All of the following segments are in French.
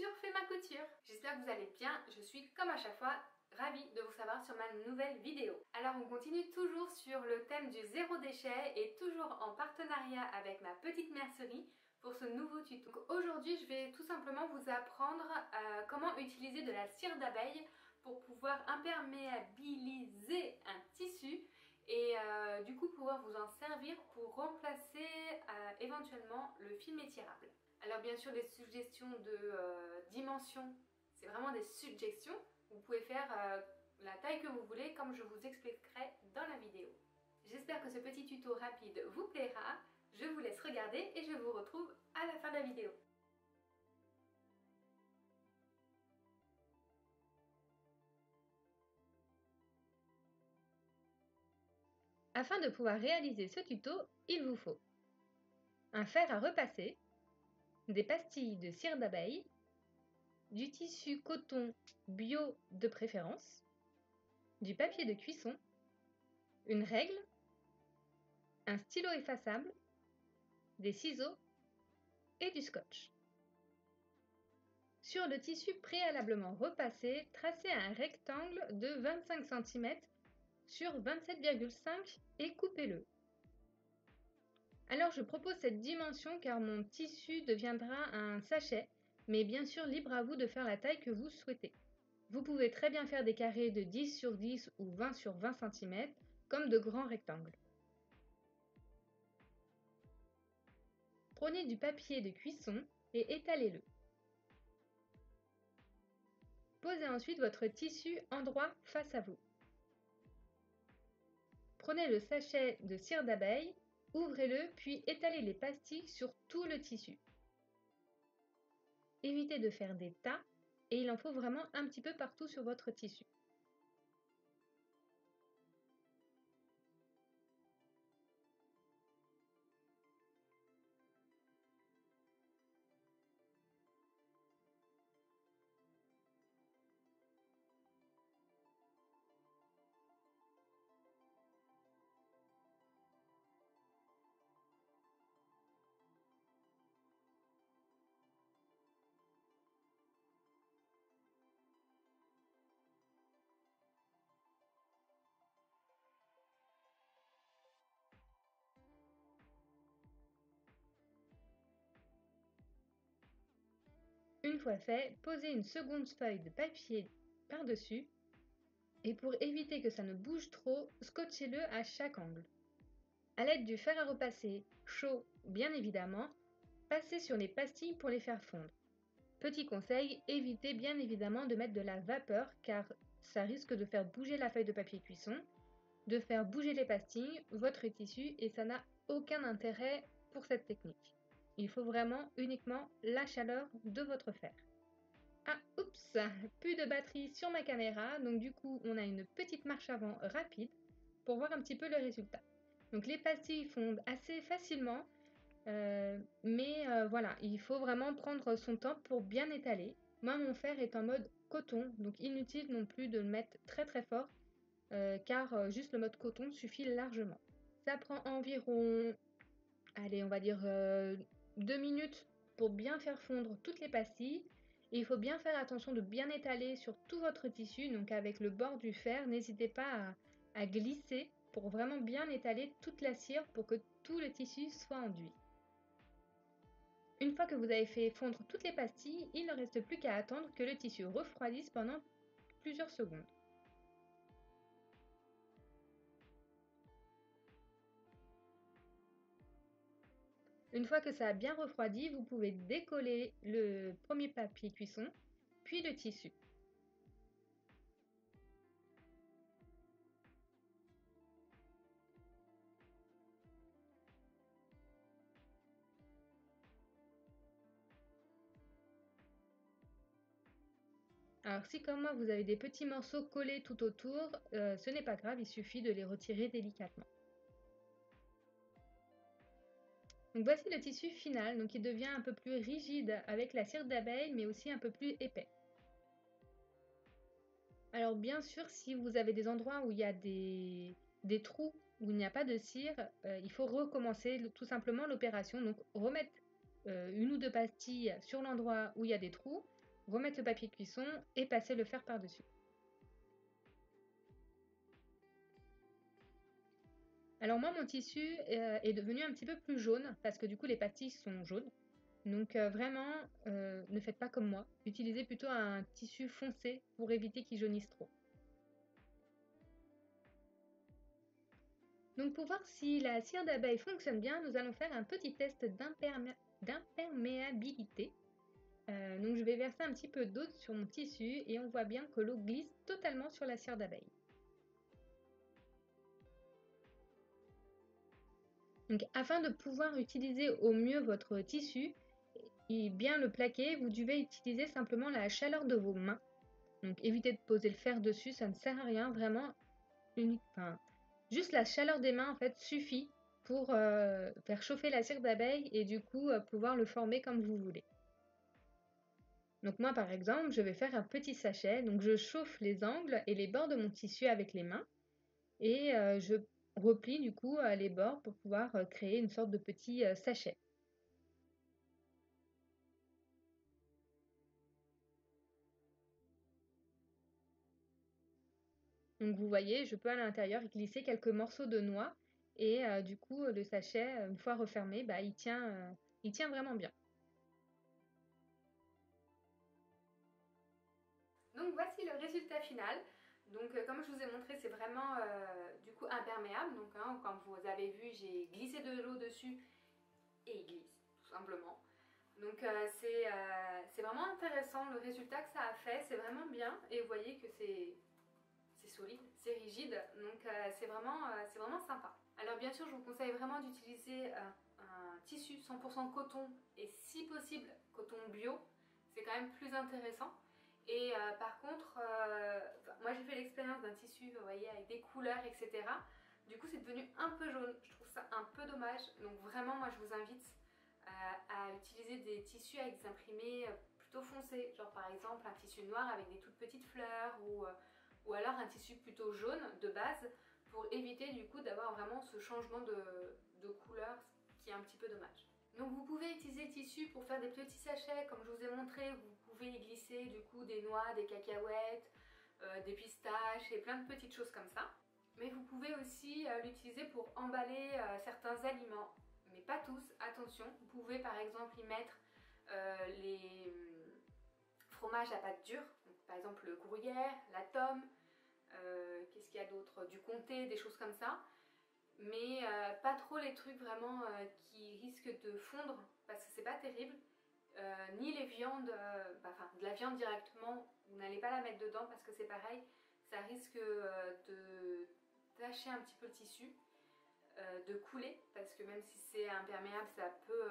sur Fais ma couture. J'espère que vous allez bien, je suis comme à chaque fois ravie de vous savoir sur ma nouvelle vidéo. Alors on continue toujours sur le thème du zéro déchet et toujours en partenariat avec ma petite mercerie pour ce nouveau tuto. Aujourd'hui je vais tout simplement vous apprendre comment utiliser de la cire d'abeille pour pouvoir imperméabiliser un tissu et du coup pouvoir vous en servir pour remplacer éventuellement le film étirable. Alors bien sûr les suggestions de dimension, c'est vraiment des suggestions. Vous pouvez faire la taille que vous voulez comme je vous expliquerai dans la vidéo. J'espère que ce petit tuto rapide vous plaira. Je vous laisse regarder et je vous retrouve à la fin de la vidéo. Afin de pouvoir réaliser ce tuto, il vous faut un fer à repasser, des pastilles de cire d'abeille, du tissu coton bio de préférence, du papier de cuisson, une règle, un stylo effaçable, des ciseaux et du scotch. Sur le tissu préalablement repassé, tracez un rectangle de 25 cm sur 27,5 et coupez-le. Alors je propose cette dimension car mon tissu deviendra un sachet, mais bien sûr libre à vous de faire la taille que vous souhaitez. Vous pouvez très bien faire des carrés de 10 sur 10 ou 20 sur 20 cm comme de grands rectangles. Prenez du papier de cuisson et étalez-le. Posez ensuite votre tissu endroit face à vous. Prenez le sachet de cire d'abeille, ouvrez-le puis étalez les pastilles sur tout le tissu. Évitez de faire des tas et il en faut vraiment un petit peu partout sur votre tissu. Une fois fait, posez une seconde feuille de papier par-dessus et pour éviter que ça ne bouge trop, scotchez-le à chaque angle. A l'aide du fer à repasser, chaud bien évidemment, passez sur les pastilles pour les faire fondre. Petit conseil, évitez bien évidemment de mettre de la vapeur car ça risque de faire bouger la feuille de papier cuisson, de faire bouger les pastilles, votre tissu et ça n'a aucun intérêt pour cette technique. Il faut vraiment uniquement la chaleur de votre fer. Ah, oups, plus de batterie sur ma caméra, donc du coup on a une petite marche avant rapide pour voir un petit peu le résultat. Donc les pastilles fondent assez facilement, mais voilà, il faut vraiment prendre son temps pour bien étaler. Moi mon fer est en mode coton, donc inutile non plus de le mettre très très fort, car juste le mode coton suffit largement. Ça prend environ, allez on va dire 2 minutes pour bien faire fondre toutes les pastilles. Et il faut bien faire attention de bien étaler sur tout votre tissu, donc avec le bord du fer, n'hésitez pas à glisser pour vraiment bien étaler toute la cire pour que tout le tissu soit enduit. Une fois que vous avez fait fondre toutes les pastilles, il ne reste plus qu'à attendre que le tissu refroidisse pendant plusieurs secondes. Une fois que ça a bien refroidi, vous pouvez décoller le premier papier cuisson, puis le tissu. Alors si comme moi vous avez des petits morceaux collés tout autour, ce n'est pas grave, il suffit de les retirer délicatement. Donc voici le tissu final, donc il devient un peu plus rigide avec la cire d'abeille mais aussi un peu plus épais. Alors bien sûr si vous avez des endroits où il y a des trous, où il n'y a pas de cire, il faut recommencer tout simplement l'opération, donc remettre une ou deux pastilles sur l'endroit où il y a des trous, remettre le papier de cuisson et passer le fer par-dessus. Alors moi, mon tissu est devenu un petit peu plus jaune parce que du coup, les pastilles sont jaunes. Donc vraiment, ne faites pas comme moi. Utilisez plutôt un tissu foncé pour éviter qu'il jaunisse trop. Donc pour voir si la cire d'abeille fonctionne bien, nous allons faire un petit test d'imperméabilité. Donc je vais verser un petit peu d'eau sur mon tissu et on voit bien que l'eau glisse totalement sur la cire d'abeille. Donc afin de pouvoir utiliser au mieux votre tissu et bien le plaquer, vous devez utiliser simplement la chaleur de vos mains. Donc évitez de poser le fer dessus, ça ne sert à rien, vraiment. Juste la chaleur des mains en fait suffit pour faire chauffer la cire d'abeille et du coup pouvoir le former comme vous voulez. Donc moi par exemple, je vais faire un petit sachet, donc je chauffe les angles et les bords de mon tissu avec les mains et je replie du coup les bords pour pouvoir créer une sorte de petit sachet. Donc vous voyez, je peux à l'intérieur glisser quelques morceaux de noix et du coup le sachet, une fois refermé, bah, il tient vraiment bien. Donc voici le résultat final. Donc comme je vous ai montré, c'est vraiment du coup imperméable. Donc comme vous avez vu, j'ai glissé de l'eau dessus et il glisse tout simplement. Donc c'est vraiment intéressant le résultat que ça a fait, c'est vraiment bien et vous voyez que c'est solide, c'est rigide, donc c'est vraiment sympa. Alors bien sûr, je vous conseille vraiment d'utiliser un tissu 100% coton et si possible coton bio, c'est quand même plus intéressant. Et par contre, moi j'ai fait l'expérience d'un tissu, vous voyez, avec des couleurs, etc. Du coup, c'est devenu un peu jaune. Je trouve ça un peu dommage. Donc vraiment, moi je vous invite à utiliser des tissus avec des imprimés plutôt foncés. Genre par exemple un tissu noir avec des toutes petites fleurs ou alors un tissu plutôt jaune de base pour éviter du coup d'avoir vraiment ce changement de couleur qui est un petit peu dommage. Donc vous pouvez utiliser le tissu pour faire des petits sachets comme je vous ai montré, vous pouvez y glisser du coup des noix, des cacahuètes, des pistaches et plein de petites choses comme ça. Mais vous pouvez aussi l'utiliser pour emballer certains aliments, mais pas tous, attention. Vous pouvez par exemple y mettre les fromages à pâte dure, donc, par exemple le gruyère, la tome, qu'est-ce qu'il y a d'autre, du comté, des choses comme ça. Mais pas trop les trucs vraiment qui risquent de fondre parce que c'est pas terrible. Ni les viandes, enfin de la viande directement, vous n'allez pas la mettre dedans parce que c'est pareil, ça risque de tacher un petit peu le tissu, de couler parce que même si c'est imperméable, ça peut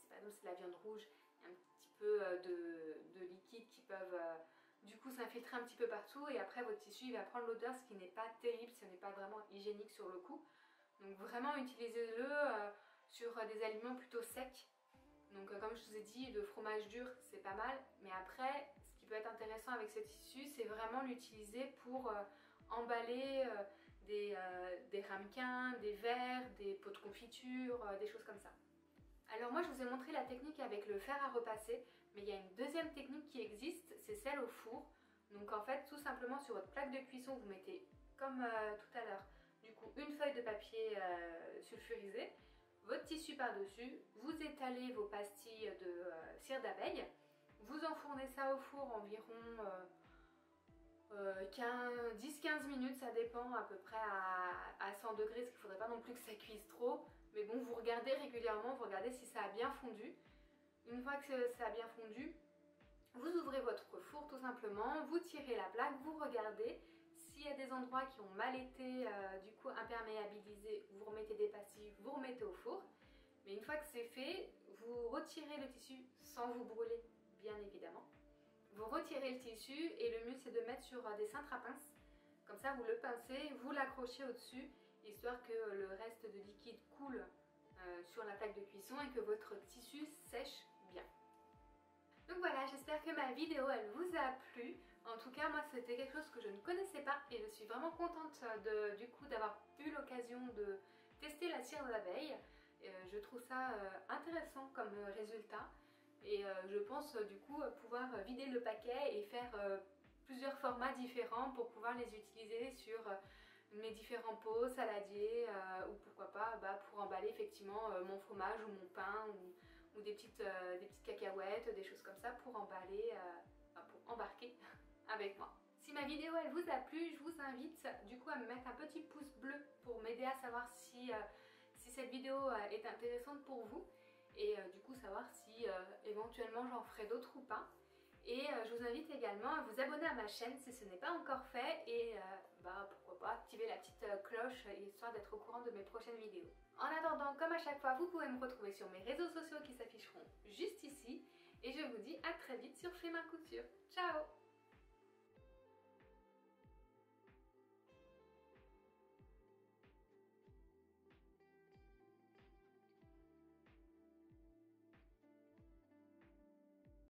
par exemple c'est de la viande rouge, un petit peu de liquide qui peuvent du coup s'infiltrer un petit peu partout et après votre tissu il va prendre l'odeur, ce qui n'est pas terrible, ce n'est pas vraiment hygiénique sur le coup. Donc vraiment utilisez-le sur des aliments plutôt secs. Donc comme je vous ai dit, le fromage dur c'est pas mal, mais après ce qui peut être intéressant avec ce tissu c'est vraiment l'utiliser pour emballer des ramequins, des verres, des pots de confiture, des choses comme ça. Alors moi je vous ai montré la technique avec le fer à repasser, mais il y a une deuxième technique qui existe, c'est celle au four. Donc en fait tout simplement sur votre plaque de cuisson vous mettez comme tout à l'heure du coup une feuille de papier sulfurisé, votre tissu par-dessus, vous étalez vos pastilles de cire d'abeille, vous enfournez ça au four environ 10-15 minutes, ça dépend à peu près à 100 degrés, parce qu'il ne faudrait pas non plus que ça cuise trop. Mais bon, vous regardez régulièrement, vous regardez si ça a bien fondu. Une fois que ça a bien fondu, vous ouvrez votre four tout simplement, vous tirez la plaque, vous regardez. S'il y a des endroits qui ont mal été du coup imperméabilisés, vous remettez des pastilles, vous remettez au four. Mais une fois que c'est fait, vous retirez le tissu sans vous brûler, bien évidemment. Vous retirez le tissu et le mieux c'est de mettre sur des cintres à pince. Comme ça vous le pincez, vous l'accrochez au-dessus, histoire que le reste de liquide coule sur la plaque de cuisson et que votre tissu sèche bien. Donc voilà, j'espère que ma vidéo elle vous a plu. En tout cas moi c'était quelque chose que je ne connaissais pas et je suis vraiment contente du coup d'avoir eu l'occasion de tester la cire d'abeille. Je trouve ça intéressant comme résultat. Et je pense du coup pouvoir vider le paquet et faire plusieurs formats différents pour pouvoir les utiliser sur mes différents pots, saladiers ou pourquoi pas pour emballer effectivement mon fromage ou mon pain ou des petites cacahuètes, des choses comme ça pour emballer, pour embarquer avec moi. Si ma vidéo elle vous a plu, je vous invite du coup à me mettre un petit pouce bleu pour m'aider à savoir si cette vidéo est intéressante pour vous et du coup savoir si éventuellement j'en ferai d'autres ou pas. Et je vous invite également à vous abonner à ma chaîne si ce n'est pas encore fait et pourquoi pas activer la petite cloche histoire d'être au courant de mes prochaines vidéos. En attendant, comme à chaque fois, vous pouvez me retrouver sur mes réseaux sociaux qui s'afficheront juste ici et je vous dis à très vite sur Chez Ma Couture. Ciao!